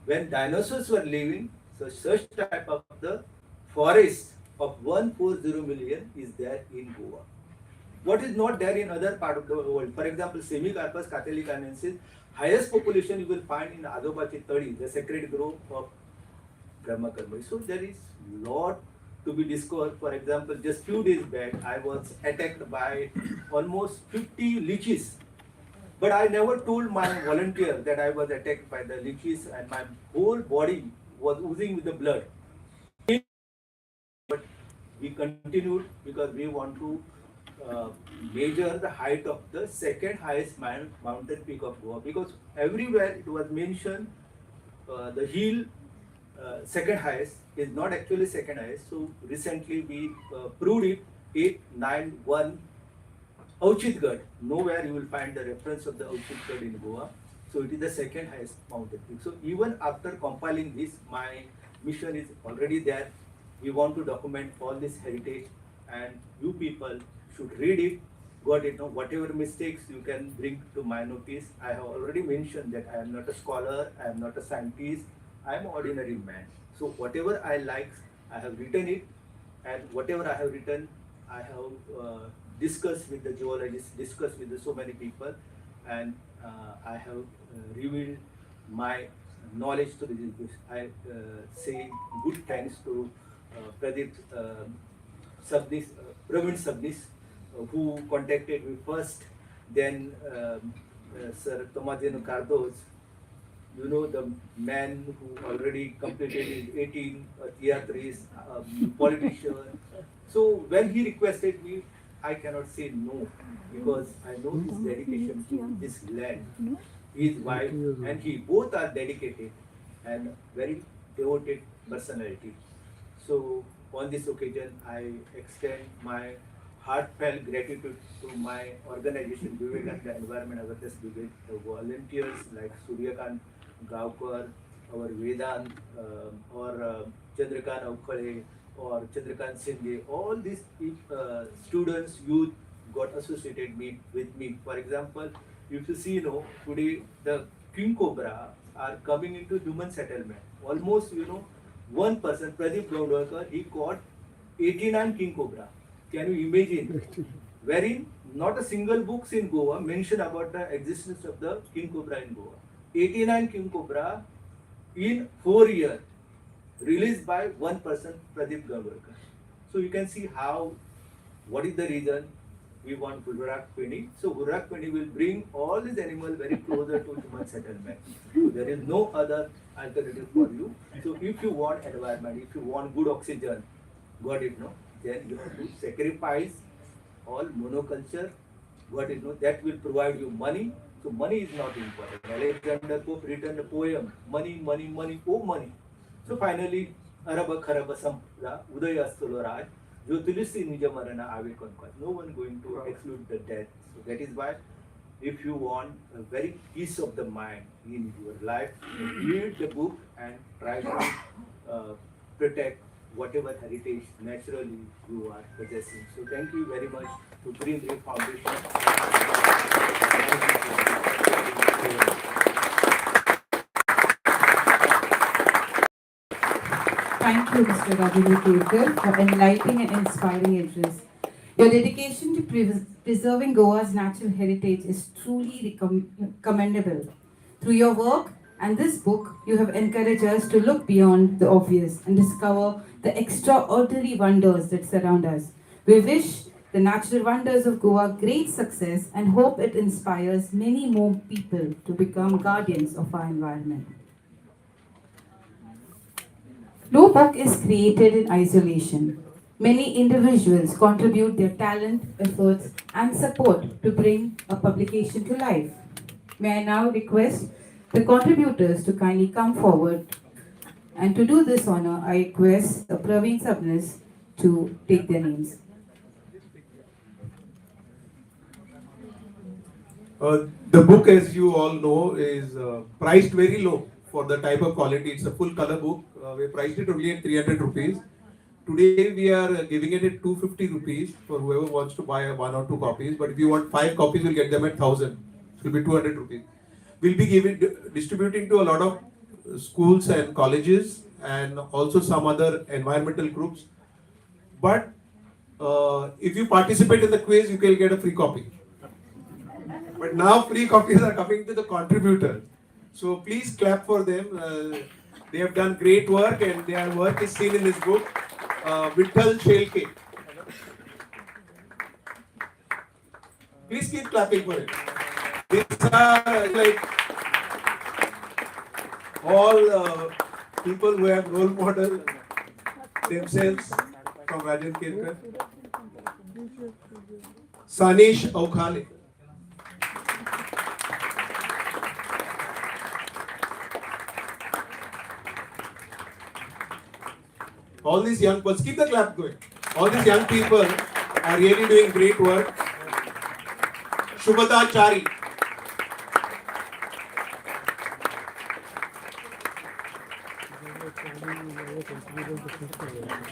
when dinosaurs were living, so such type of the forest of 140 million is there in Goa. What is not there in other part of the world? For example, Semicarpus catholicanaensis, highest population you will find in Adobachi Tadi, the sacred grove of Brahma Karma. So there is lot to be discovered. For example, just few days back, I was attacked by almost 50 leeches. But I never told my volunteer that I was attacked by the leeches, and my whole body was oozing with the blood. But we continued because we want to measure the height of the second highest mountain peak of Goa, because everywhere it was mentioned the hill second highest is not actually second highest. So recently we proved it 891 Auchitgarh. Nowhere you will find the reference of the Auchitgarh in Goa. So it is the second highest mountain peak. So even after compiling this, my mission is already there. We want to document all this heritage, and you people should read it, got it, whatever mistakes you can bring to my notice. I have already mentioned that I am not a scholar, I am not a scientist, I am an ordinary man. So whatever I like, I have written it, and whatever I have written, I have discussed with the geologists, discussed with so many people, and I have revealed my knowledge to this. I say good thanks to Pradeep Sabnis, Praveen Sabnis, who contacted me first, then Sir Tomasino Cardos, you know, the man who already completed his 18 theatres, politician. So when he requested me, I cannot say no because I know his dedication to this land, his wife and he both are dedicated and very devoted personality. So on this occasion, I extend my heartfelt gratitude to my organization, Vivekananda Environment Awareness Brigade, the volunteers like Suryakant Gavkar, our Vedant, or Chandrakant Avkhale, or Chandrakant Sindhe, all these students, youth got associated with me. For example, if you see, today the king cobra are coming into human settlement. Almost, one person, Pradeep Gaundwalkar, he caught 89 king cobra. Can you imagine? Wherein not a single books in Goa mention about the existence of the king cobra in Goa. 89 king cobra in 4 years, released by one person, Pradeep Gaundwalkar. So you can see what is the reason we want Hurak Peni. So Hurak Peni will bring all these animals very closer to human settlement. So there is no other alternative for you. So if you want environment, if you want good oxygen, got it, no? Then you have to sacrifice all monoculture, got it, no? That will provide you money. So money is not important. Alexander Pope written a poem, money, money, money, oh money. So finally, Araba Kharaba Sampra, Udaya Raj, Jo Tulisi Nijamarana Ave Konkot. No one going to exclude the death. So that is why if you want a very peace of the mind in your life, read the book and try to protect whatever heritage naturally you are possessing. So thank you very much to Green Ray Foundation. Thank you, Mr. Rajendra Kerkar, for enlightening and inspiring address. Your dedication to preserving Goa's natural heritage is truly commendable. Through your work and this book, you have encouraged us to look beyond the obvious and discover the extraordinary wonders that surround us. We wish the natural wonders of Goa great success and hope it inspires many more people to become guardians of our environment. No book is created in isolation. Many individuals contribute their talent, efforts, and support to bring a publication to life. May I now request the contributors to kindly come forward, and to do this honor, I request the Praveen Sabnis to take their names. The book, as you all know, is priced very low for the type of quality. It's a full color book. We priced it only at 300 rupees. Today we are giving it at 250 rupees for whoever wants to buy one or two copies. But if you want 5 copies, you'll get them at 1000. It will be 200 rupees. We'll be distributing to a lot of schools and colleges and also some other environmental groups. But if you participate in the quiz, you can get a free copy. But now free copies are coming to the contributors. So please clap for them. They have done great work and their work is seen in this book. Vittal Shelke. Please keep clapping for it. These are like all people who have role model themselves from Rajendra Kerkar. Sanish Aukhale. All these young people, keep the clap going. All these young people are really doing great work. Shubhata Chari.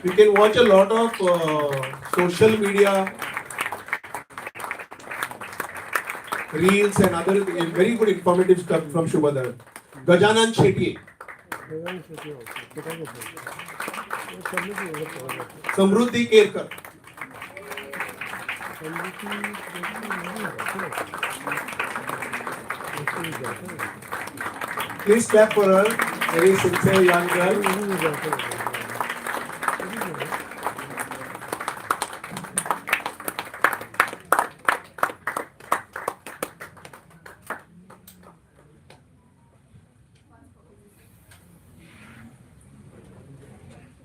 You can watch a lot of social media reels and other very good informative stuff from Shubhata. Gajanan Shetty. Samruddhi Kerkar. Please clap for her, very sincere young girl.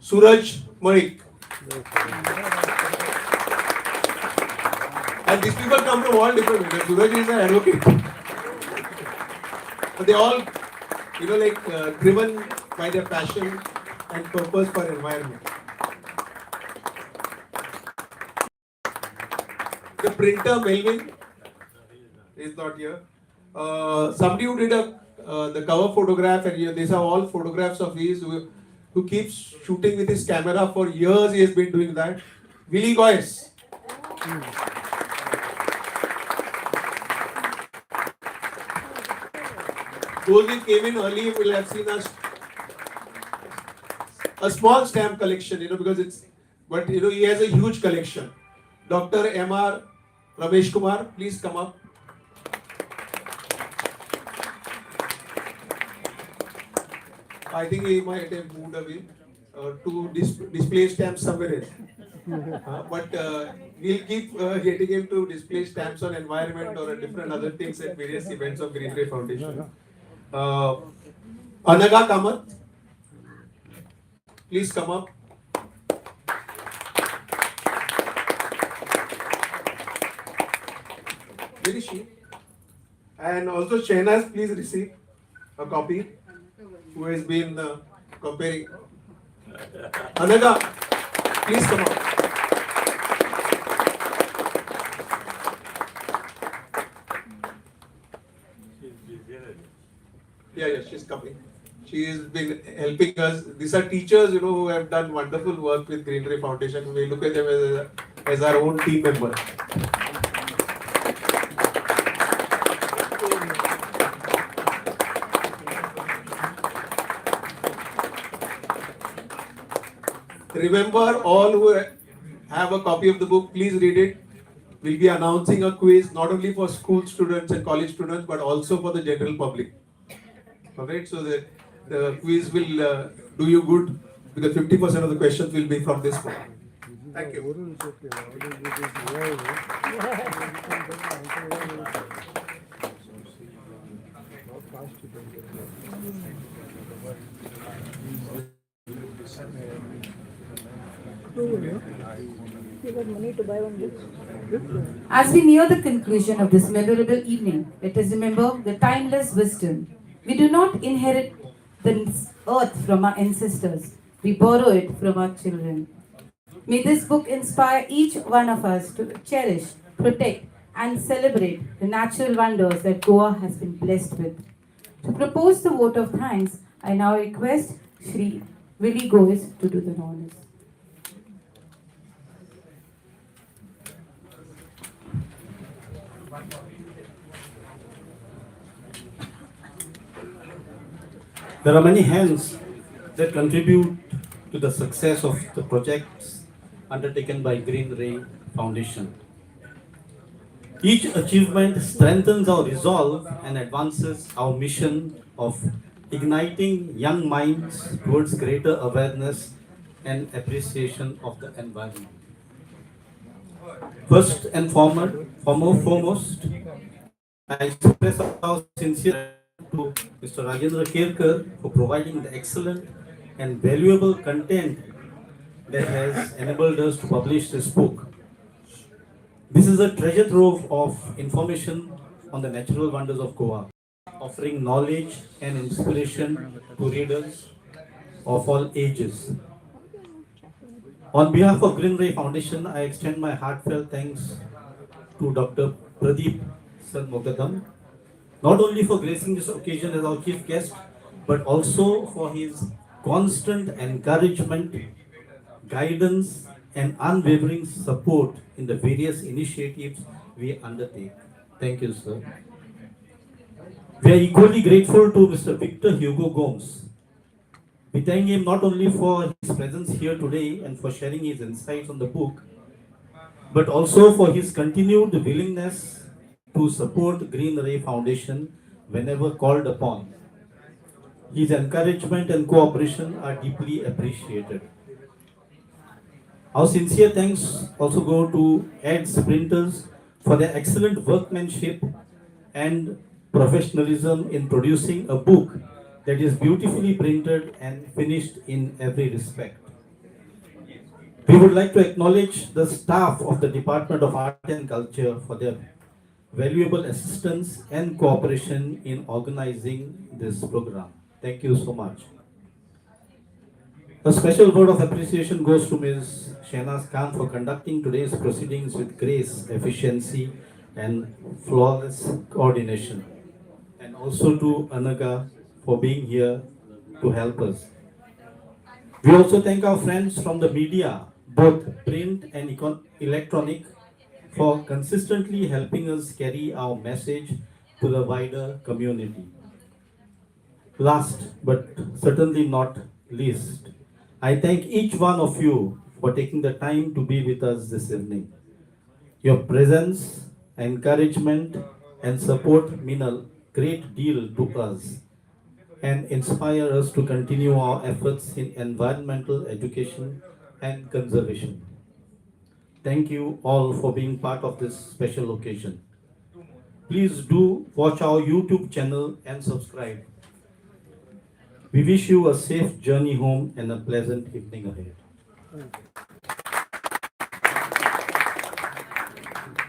Suraj Manik. And these people come from all different areas. Suraj is an advocate. But they all, driven by their passion and purpose for environment. The printer Melvin is not here. Somebody who did the cover photograph, and these are all photographs of his who keeps shooting with his camera for years. He has been doing that. Willie Goyes. Those who came in early will have seen a small stamp collection, because he has a huge collection. Dr. M.R. Ramesh Kumar, please come up. I think he might have moved away to display stamps somewhere else. But we'll keep getting him to display stamps on environment or different other things at various events of Green Ray Foundation. Anaga Kamath, please come up. Where is she? And also Shehnaz, please receive a copy, who has been comparing. Anaga, please come up. Yeah, she's coming. She has been helping us. These are teachers, who have done wonderful work with Green Ray Foundation. We look at them as our own team member. Remember, all who have a copy of the book, please read it. We'll be announcing a quiz not only for school students and college students, but also for the general public. Alright, so the quiz will do you good, because 50% of the questions will be from this book. Thank you. As we near the conclusion of this memorable evening, let us remember the timeless wisdom. We do not inherit the earth from our ancestors, we borrow it from our children. May this book inspire each one of us to cherish, protect, and celebrate the natural wonders that Goa has been blessed with. To propose the vote of thanks, I now request Shri Willie Goes to do the honors. There are many hands that contribute to the success of the projects undertaken by Green Ray Foundation. Each achievement strengthens our resolve and advances our mission of igniting young minds towards greater awareness and appreciation of the environment. First and foremost, I express our sincere to Mr. Rajendra Kerkar for providing the excellent and valuable content that has enabled us to publish this book. This is a treasure trove of information on the natural wonders of Goa, offering knowledge and inspiration to readers of all ages. On behalf of Green Ray Foundation, I extend my heartfelt thanks to Dr. Pradeep Sir Mogadam, not only for gracing this occasion as our chief guest, but also for his constant encouragement, guidance, and unwavering support in the various initiatives we undertake. Thank you, sir. We are equally grateful to Mr. Victor Hugo Gomes. We thank him not only for his presence here today and for sharing his insights on the book, but also for his continued willingness to support Green Ray Foundation whenever called upon. His encouragement and cooperation are deeply appreciated. Our sincere thanks also go to Ed's printers for their excellent workmanship and professionalism in producing a book that is beautifully printed and finished in every respect. We would like to acknowledge the staff of the Department of Art and Culture for their valuable assistance and cooperation in organizing this program. Thank you so much. A special word of appreciation goes to Ms. Shehnaz Khan for conducting today's proceedings with grace, efficiency, and flawless coordination. And also to Anaga for being here to help us. We also thank our friends from the media, both print and electronic, for consistently helping us carry our message to the wider community. Last but certainly not least, I thank each one of you for taking the time to be with us this evening. Your presence, encouragement, and support mean a great deal to us and inspire us to continue our efforts in environmental education and conservation. Thank you all for being part of this special occasion. Please do watch our YouTube channel and subscribe. We wish you a safe journey home and a pleasant evening ahead.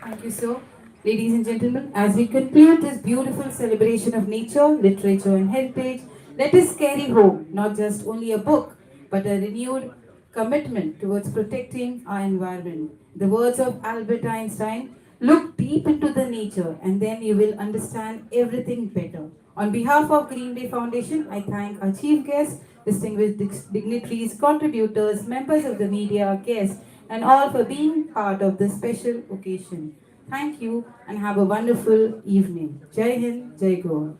Thank you, sir. Ladies and gentlemen, as we conclude this beautiful celebration of nature, literature, and heritage, let us carry home not just only a book, but a renewed commitment towards protecting our environment. The words of Albert Einstein, look deep into the nature and then you will understand everything better. On behalf of Green Day Foundation, I thank our chief guests, distinguished dignitaries, contributors, members of the media, guests, and all for being part of this special occasion. Thank you and have a wonderful evening. Jai Hind, Jai Goa.